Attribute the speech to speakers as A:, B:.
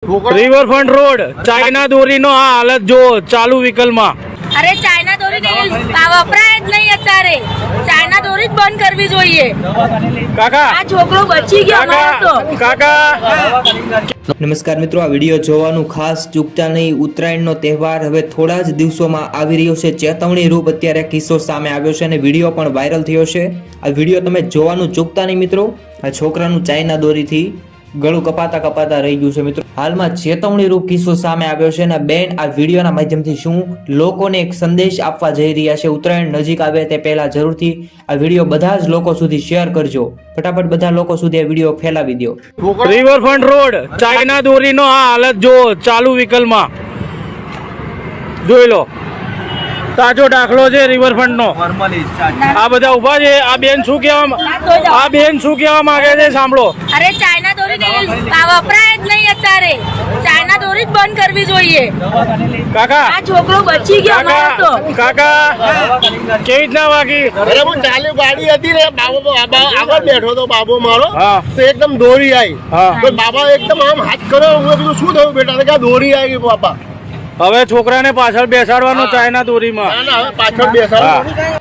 A: Riverfront road China દોરીનો આ હાલત જો ચાલુ વિકલમાં.
B: અરે ચાઇના દોરી નહીં વપરાય જ નહીં અત્યારે. ચાઇના દોરી જ બંધ કરવી જોઈએ.
A: કાકા
B: આ છોકરો બચી ગયો અમારો તો.
A: કાકા
C: નમસ્કાર મિત્રો, આ વિડીયો જોવાનું ખાસ ચૂકતા નહીં. ઉત્તરાયણનો તહેવાર હવે થોડા જ દિવસોમાં આવી રહ્યો છે. ચેતવણી રૂપ અત્યારે કિસ્સો સામે આવ્યો છે અને વિડીયો પણ વાયરલ થયો છે. આ વિડીયો તમે જોવાનું ચૂકતા નહીં મિત્રો. આ છોકરાનું ચાઇના દોરીથી ગળું કપાતા કપાતા રહી ગયું છે મિત્રો. હાલમાં ચેતવણી રૂપ કિસ્સો સામે આવ્યો છે અને બેન આ વિડીયોના માધ્યમથી શું લોકોને એક સંદેશ આપવા જઈ રહ્યા છે. ઉત્તરાયણ નજીક આવે તે પહેલા જરૂરથી આ વિડીયો બધા જ લોકો સુધી શેર કરજો. ફટાફટ બધા લોકો સુધી આ વિડીયો ફેલાવી દો.
A: રિવરફ્રન્ટ રોડ ચાઇના દોરીનો આ હાલત જો ચાલુ વિકલમાં. જોઈ લો, તાજો દાખલો છે રિવરફ્રન્ટ નો. આ બધા ઉભા છે. આ બેન શું કહેવા માંગે છે સાંભળો.
B: અરે ચાઇના દોરી નહીં વપરાય જ નહીં અત્યારે. ચાઇના દોરી જ બંધ કરવી જોઈએ.
A: કાકા
B: આ છોકરો બચી ગયો અમારો તો.
A: કાકા કેવી રીતના વાગી?
D: અરે હું ચાલુ ગાડી હતી ને, બાબો આગળ બેઠો તો બાબો મારો,
A: હા.
D: તો એકદમ દોરી આવી.
A: હા.
D: તો બાબા એકદમ આમ હાથ કર્યો. હું કીધું શું થયું બેટા? કે આ દોરી આવી ગઈ બાપા.
A: હવે છોકરાને પાછળ બેસાડવાનો ચાઇના દોરીમાં.
D: ના ના, હવે પાછળ બેસાડો.